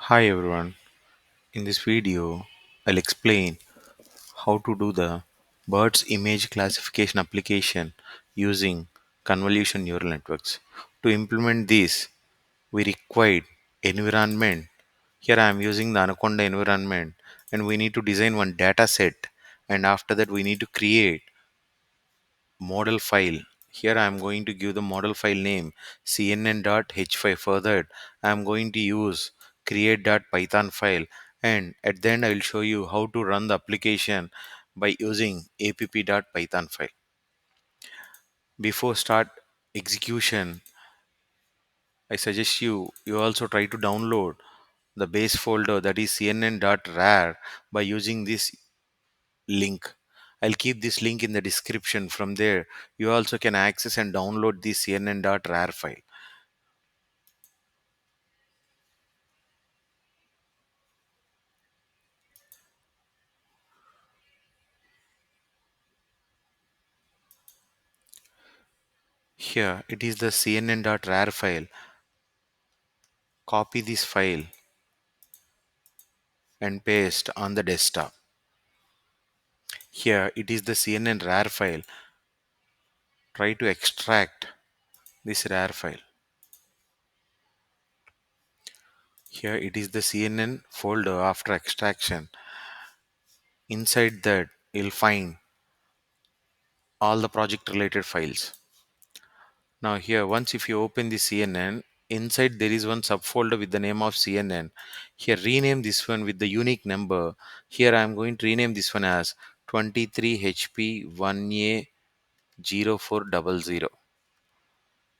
Hi everyone. In this video, I'll explain how to do the bird's image classification application using convolution neural networks. To implement this, we require environment. Here I am using the Anaconda environment and we need to design one data set, and after that we need to create model file. Here I am going to give the model file name cnn.h5. Further, I am going to use create.python file, and at the end I will show you how to run the application by using app.python file. Before start execution, I suggest you also try to download the base folder, that is cnn.rar, by using this link. I'll keep this link in the description. From there, you also can access and download the cnn.rar file. Here it is the cnn.rar file. Copy this file and paste on the desktop. Here it is the CNN rar file. Try to extract this rar file. Here it is the CNN folder. After extraction, inside that you'll find all the project related files. Now here, once if you open the CNN, inside there is one subfolder with the name of CNN. Here rename this one with the unique number. Here I am going to rename this one as 23HP1A0400.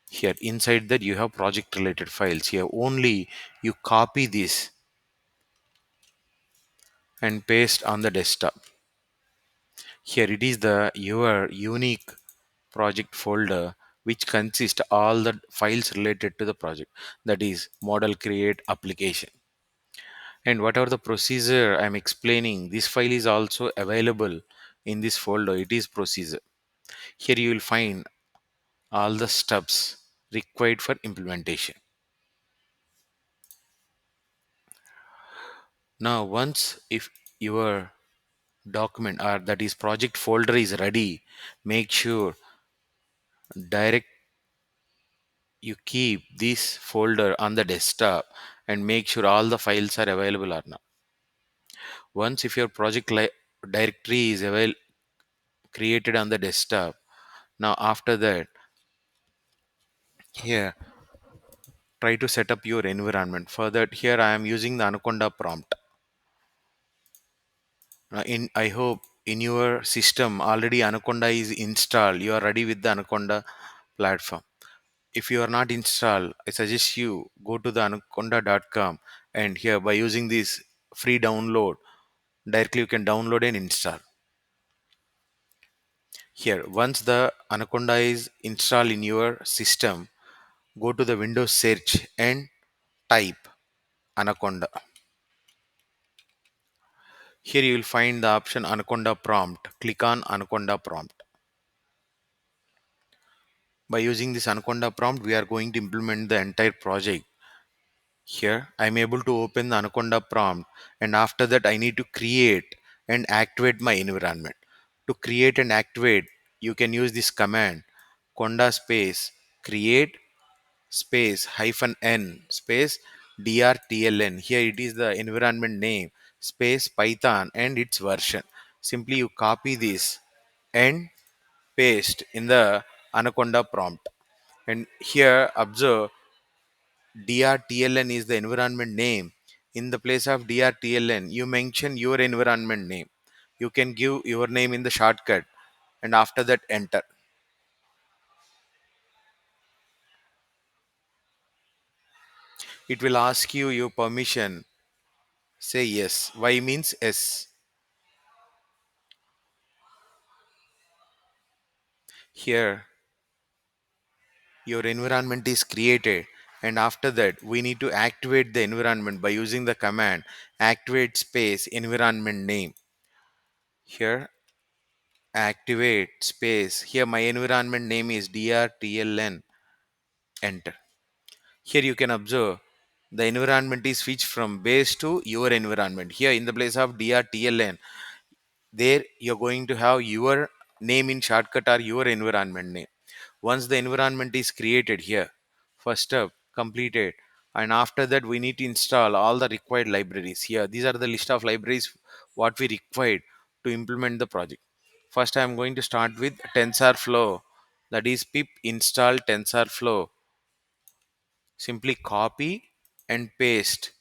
Here inside that you have project related files. Here only you copy this and paste on the desktop. Here it is the your unique project folder which consists all the files related to the project, that is model create application. And whatever the procedure I'm explaining, this file is also available in this folder. It is procedure. Here you will find all the steps required for implementation. Now once if your document or that is project folder is ready, make sure direct you keep this folder on the desktop and make sure all the files are available or not. Once if your directory is created on the desktop, now after that, here try to set up your environment. For that, here I am using the Anaconda prompt. In I hope in your system already Anaconda is installed. You are ready with the Anaconda platform. If you are not installed, I suggest you go to the anaconda.com, and here by using this free download, directly you can download and install. Here, once the Anaconda is installed in your system, go to the Windows search and type Anaconda. Here you will find the option Anaconda prompt. Click on Anaconda prompt. By using this Anaconda prompt, we are going to implement the entire project. Here I am able to open the Anaconda prompt, and after that I need to create and activate my environment. To create and activate, you can use this command conda space create space -n space drtln. Here it is the environment name space Python and its version. Simply you copy this and paste in the Anaconda prompt. And here observe drtln is the environment name. In the place of drtln, you mention your environment name. You can give your name in the shortcut and after that enter. It will ask you your permission. Say yes. Y means yes. Here your environment is created, and after that we need to activate the environment by using the command activate space environment name. Here activate space, here my environment name is drtln, enter. Here you can observe The environment is switched from base to your environment. Here in the place of drtln, there you're going to have your name in shortcut or your environment name. Once the environment is created here, first step completed, and after that we need to install all the required libraries. Here these are the list of libraries what we required to implement the project. First I am going to start with tensorflow, that is pip install tensorflow. Simply copy and paste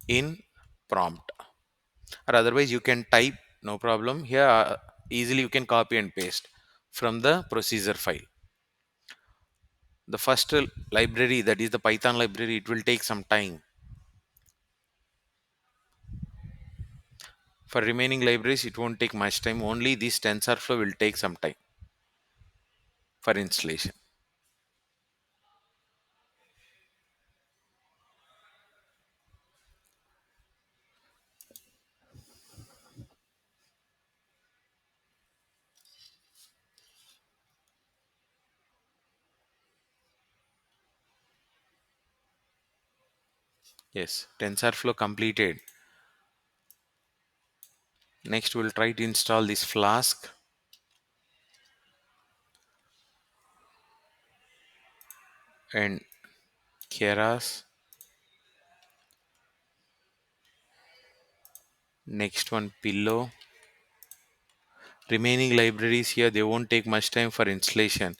in prompt, or otherwise you can type, no problem. Here easily you can copy and paste from the procedure file. The first library, that is the Python library, it will take some time. For remaining libraries it won't take much time, only this tensorflow will take some time for installation. Yes, tensorflow completed. Next we'll try to install this Flask and Keras. Next one Pillow. Remaining libraries here, they won't take much time for installation.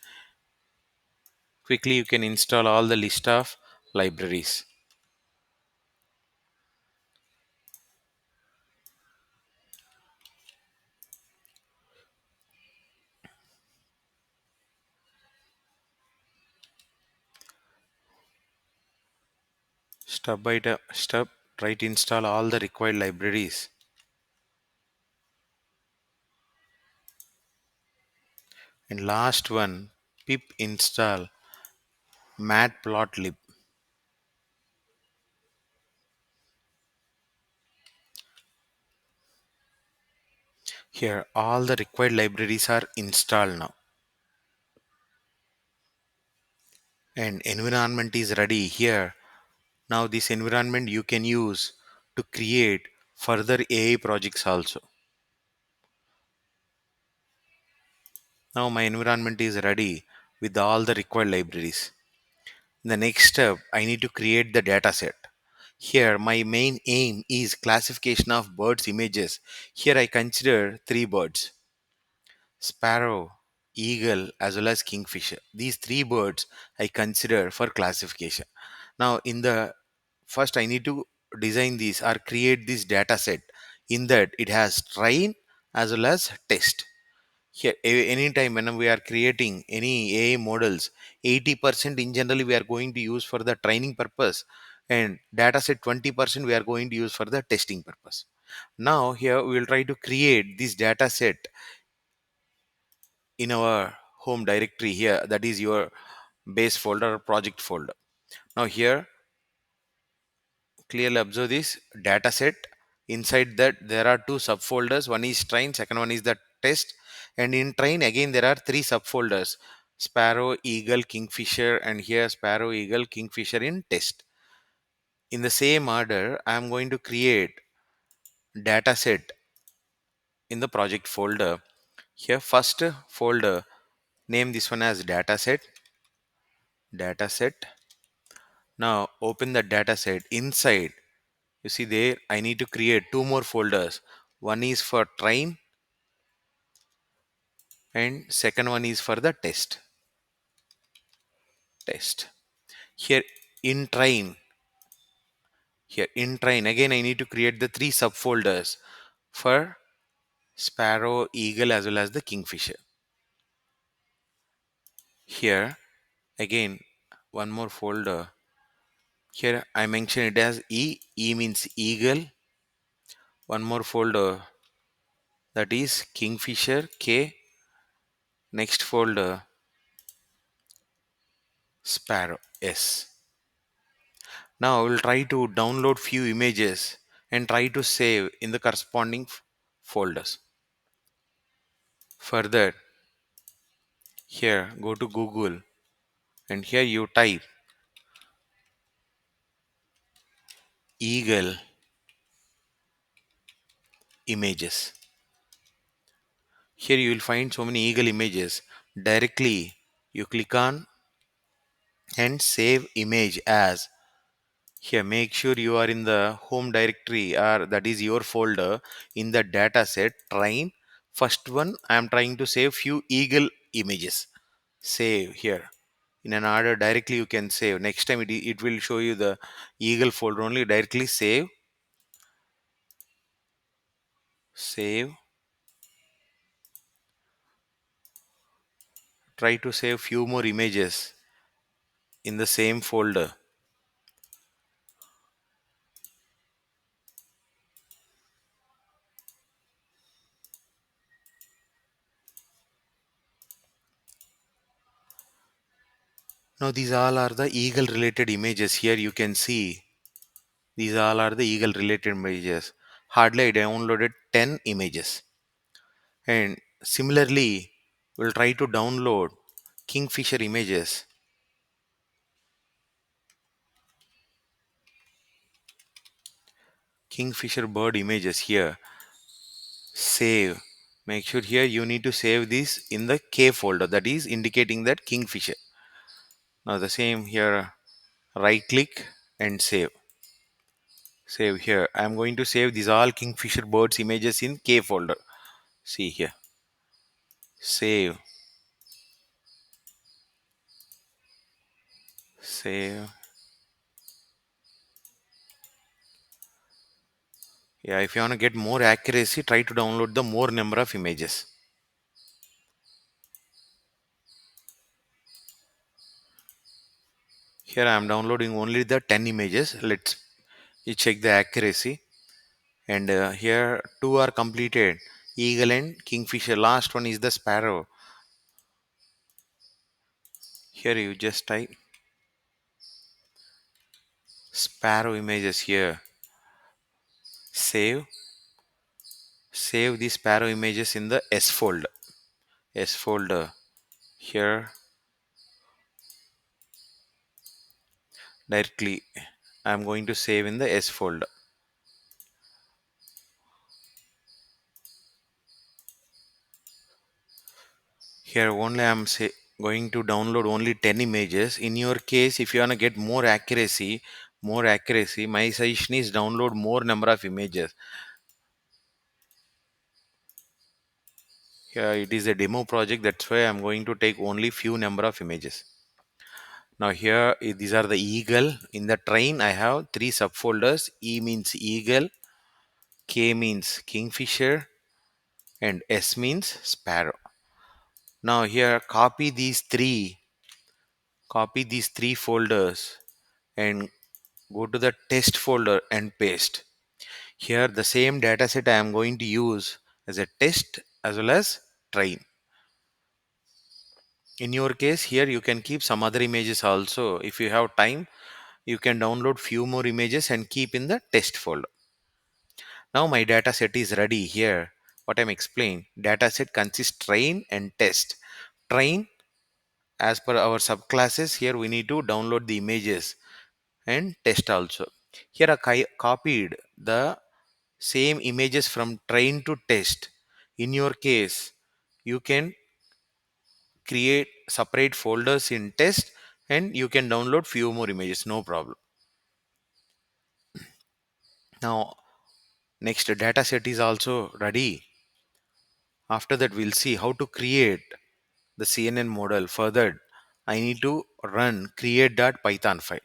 Quickly you can install all the list of libraries. Step by step, try to install all the required libraries. And last one, pip install matplotlib. Here all the required libraries are installed now, and environment is ready here. Now this environment you can use to create further AI projects also. Now my environment is ready with all the required libraries. The next step, I need to create the dataset. Here my main aim is classification of birds images. Here I consider three birds: sparrow, eagle, as well as kingfisher. These three birds I consider for classification. Now in the first I need to design this or create this data set. In that it has train as well as test. Here anytime when we are creating any AI models, 80% in generally we are going to use for the training purpose, and data set 20% we are going to use for the testing purpose. Now here we will try to create this data set in our home directory here, that is your base folder or project folder. Now here clearly observe this data set. Inside that there are two subfolders, one is train, second one is the test. And in train again there are three subfolders: sparrow, eagle, kingfisher, and here sparrow, eagle, kingfisher in test. In the same order I am going to create data set in the project folder. Here first folder, name this one as dataset. Now open the dataset. Inside, you see there I need to create two more folders. One is for train and second one is for the test. Here in train, here in train again I need to create the three subfolders for sparrow, eagle, as well as the kingfisher. Here again one more folder. Here I mention it as E means eagle. One more folder, that is kingfisher, K. Next folder, sparrow, S. Now I will try to download few images and try to save in the corresponding folders. Further, here go to Google and here you type eagle images. Here you will find so many eagle images. Directly you click on and save image as. Here make sure you are in the home directory, or that is your folder, in the dataset train. First one I am trying to save few eagle images. Save here. In an order directly you can save. Next time it will show you the eagle folder only. Directly save. Save. Try to save few more images in the same folder. Now these all are the eagle related images. Here you can see these all are the eagle related images. Hardly I downloaded 10 images. And similarly, we'll try to download kingfisher images. Kingfisher bird images here. Save. Make sure here you need to save this in the K folder, that is indicating that kingfisher. Now the same here, right click and save. Save here. I'm going to save these all kingfisher birds images in K folder. See here. Save. Save. Yeah, if you want to get more accuracy, try to download the more number of images. Here I am downloading only the 10 images. Let's check the accuracy. And here two are completed. Eagle and kingfisher. Last one is the sparrow. Here you just type sparrow images here. Save. Save the sparrow images in the S folder. S folder. Here directly I am going to save in the S folder. Here only I am going to download only 10 images. In your case, if you want to get more accuracy, my suggestion is download more number of images. Here it is a demo project, that's why I'm going to take only few number of images. Now here these are the eagle. In the train I have three subfolders. E means eagle, K means kingfisher, and S means sparrow. Now here copy these three folders and go to the test folder and paste. Here the same dataset I am going to use as a test as well as train. In your case here you can keep some other images also. If you have time, you can download few more images and keep in the test folder. Now my dataset is ready. Here what I'm explaining, dataset consists train and test. Train, as per our subclasses, here we need to download the images, and test also. Here I copied the same images from train to test. In your case, you can create separate folders in test and you can download few more images, no problem. Now next data set is also ready. After that we'll see how to create the CNN model. Further, I need to run create.python file.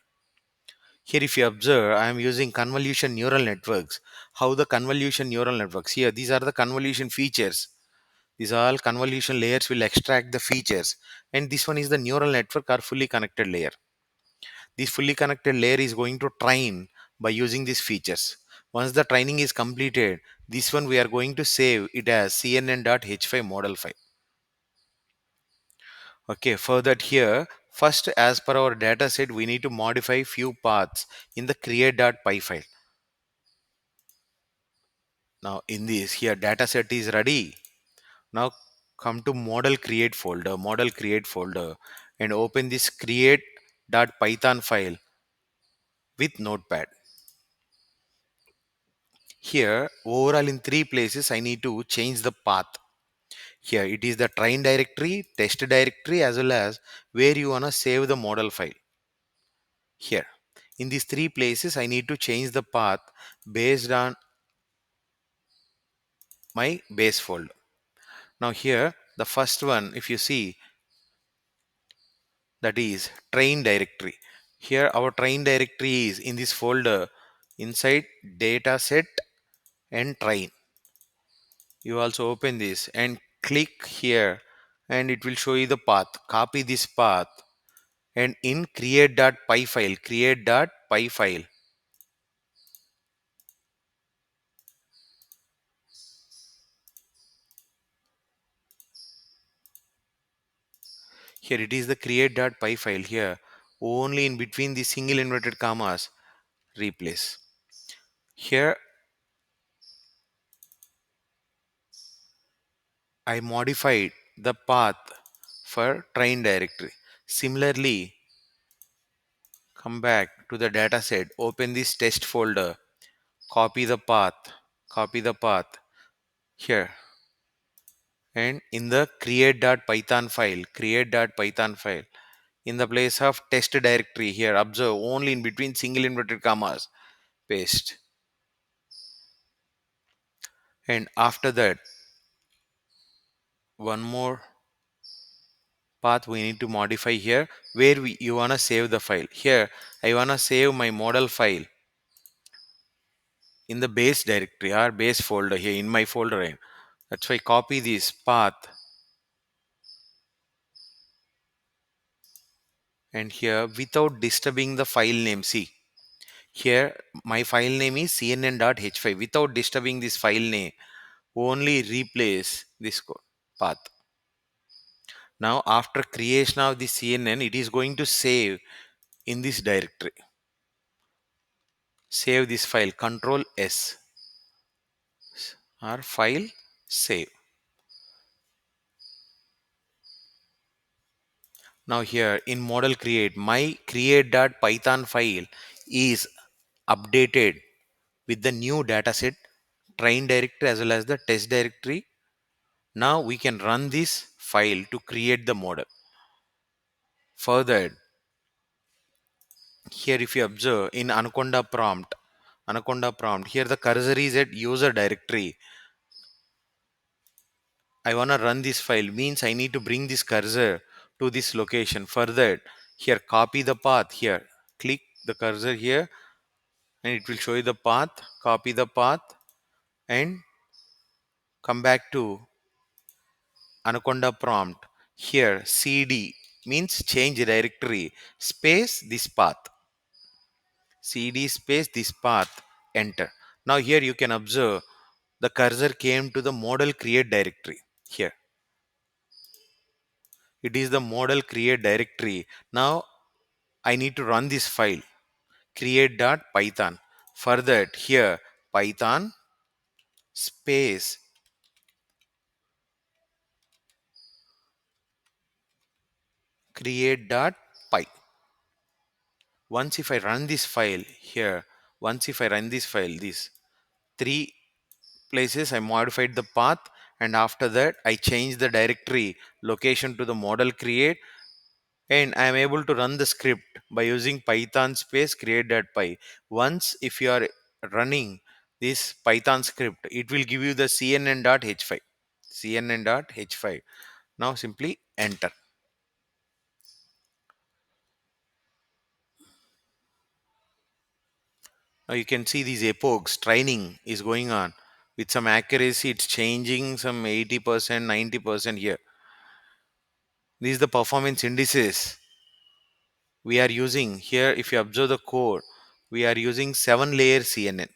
Here if you observe, I am using convolution neural networks. How the convolution neural networks, here these are the convolution features. These all convolution layers will extract the features, and this one is the neural network or fully connected layer. This fully connected layer is going to train by using these features. Once the training is completed, this one we are going to save it as cnn.h5 model file. Okay, for that here, first as per our data set, we need to modify few paths in the create.py file. Now in this here data set is ready. Now come to model create folder and open this create.python file with notepad. Here, overall in three places, I need to change the path. Here, it is the train directory, test directory, as well as where you wanna save the model file. Here, in these three places, I need to change the path based on my base folder. Now here, the first one, if you see, that is train directory. Here, our train directory is in this folder inside dataset and train. You also open this and click here and it will show you the path. Copy this path and in create.py file. Here it is the create.py file here. Only in between the single inverted commas replace. Here I modified the path for train directory. Similarly, come back to the dataset, open this test folder, copy the path, copy the path here, and in the create.python file, in the place of test directory here, observe only in between single inverted commas, paste. And after that, one more path we need to modify here where you want to save the file. Here, I want to save my model file in the base directory or base folder here in my folder name. That's why copy this path and here without disturbing the file name. See here my file name is cnn.h5. Without disturbing this file name, only replace this code path. Now after creation of the cnn, it is going to save in this directory. Save this file, control S or file save. Now here in model create, my create.python file is updated with the new dataset train directory as well as the test directory. Now we can run this file to create the model. Further, here if you observe in Anaconda prompt, here the cursor is at user directory. I want to run this file means I need to bring this cursor to this location. Further, here copy the path here. Click the cursor here and it will show you the path. Copy the path and come back to Anaconda prompt. Here cd means change directory space this path. Cd space this path. Enter. Now here you can observe the cursor came to the model create directory. Here it is the model create directory. Now I need to run this file create.python. For that here python space create.py. Once if I run this file here, once if I run this file, these three places I modified the path and after that I changed the directory location to the model create and I am able to run the script by using python space create.py. Once if you are running this python script, it will give you the cnn.h5. cnn.h5. Now simply enter. Now you can see these epochs training is going on with some accuracy. It's changing some 80%, 90% here. These are the performance indices we are using here. If you observe the code, we are using 7-layer CNN.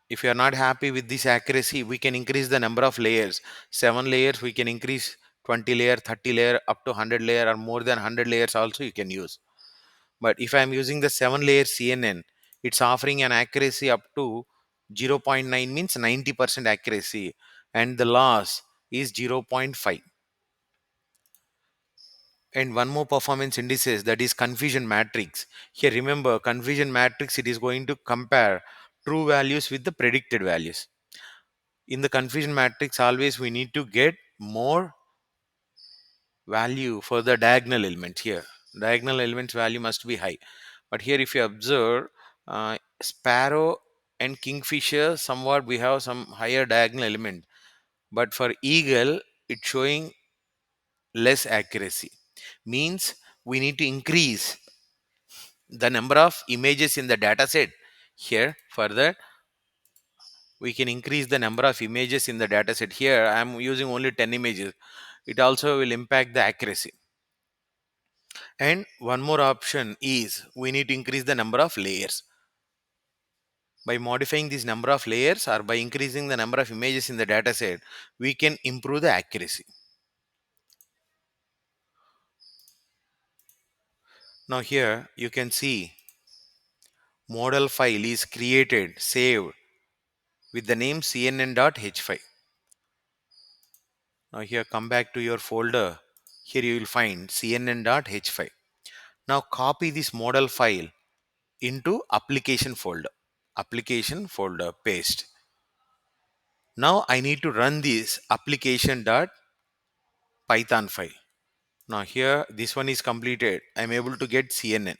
If you are not happy with this accuracy, we can increase the number of layers. 7 layers, we can increase 20 layer, 30 layer, up to 100 layer or more than 100 layers also you can use. But if I am using the 7-layer CNN, it's offering an accuracy up to 0.9 means 90% accuracy and the loss is 0.5. And one more performance indices, that is confusion matrix. Here remember confusion matrix, it is going to compare true values with the predicted values. In the confusion matrix, always we need to get more value for the diagonal element here. Diagonal elements value must be high. But here if you observe, sparrow and kingfisher, somewhat we have some higher diagonal element. But for eagle, it's showing less accuracy. Means we need to increase the number of images in the data set. Here further, we can increase the number of images in the data set. Here I am using only 10 images. It also will impact the accuracy. And one more option is we need to increase the number of layers. By modifying this number of layers or by increasing the number of images in the data set, we can improve the accuracy. Now here you can see model file is created, saved with the name cnn.h5. Now here come back to your folder. Here you will find cnn.h5. Now copy this model file into application folder. Application folder, paste. Now I need to run this application.python file. Now here this one is completed. I'm able to get CNN.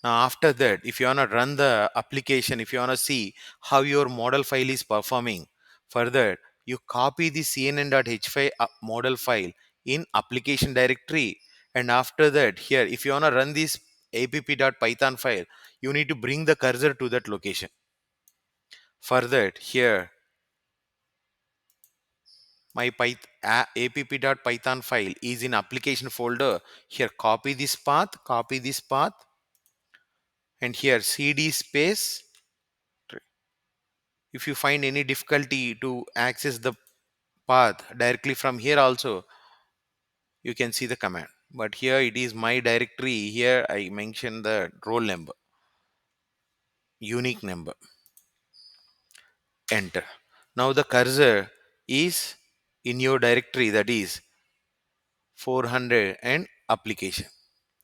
Now after that, if you want to run the application, if you want to see how your model file is performing, further you copy the cnn.h5 model file in application directory, and after that here if you want to run this app.python file, you need to bring the cursor to that location. For that here my app.python file is in application folder. Here copy this path, and here cd space. If you find any difficulty to access the path directly from here also, you can see the command. But here it is my directory. Here I mention the roll number, unique number. Enter. Now the cursor is in your directory, that is 400 and application.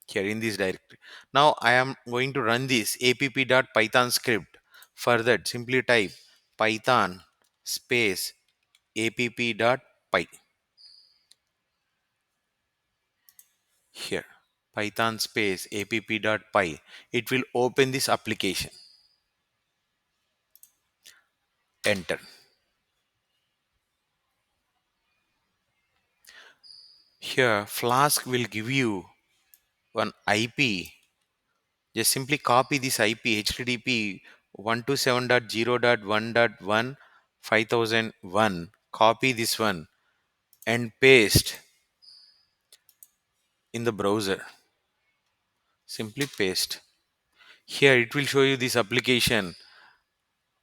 Here in this directory. Now I am going to run this app.python script. For that, simply type python space app.py. Here python space app.py. It will open this application. Enter. Here Flask will give you one IP. Just simply copy this IP HTTP 127.0.1.1 5001. Copy this one and paste in the browser. Simply paste. Here it will show you this application,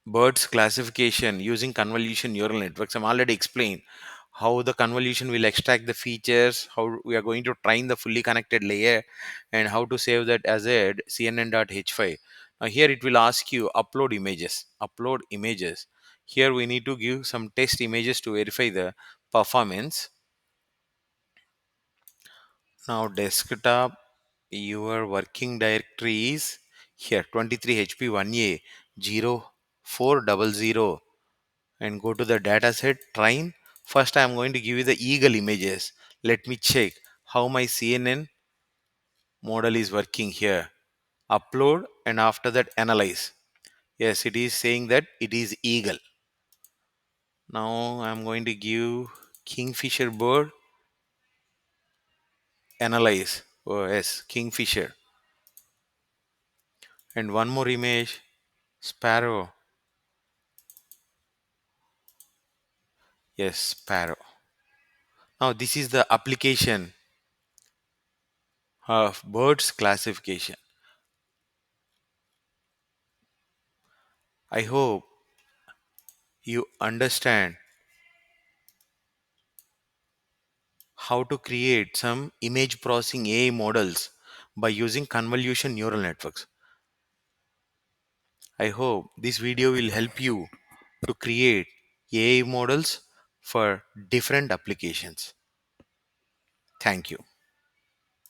birds classification using convolution neural networks. I'm already explained how the convolution will extract the features, how we are going to train the fully connected layer, and how to save that as a cnn.h5. Now here it will ask you upload images. Upload images. Here we need to give some test images to verify the performance. Now desktop, your working directory is here 23hp1a 0400, and go to the dataset train. First I am going to give you the eagle images. Let me check how my CNN model is working here. Upload and after that analyze. Yes, it is saying that it is eagle. Now I am going to give kingfisher bird, analyze. Oh yes, kingfisher. And one more image, sparrow. Yes, sparrow. Now this is the application of birds classification. I hope you understand how to create some image processing AI models by using convolution neural networks. I hope this video will help you to create AI models for different applications. Thank you.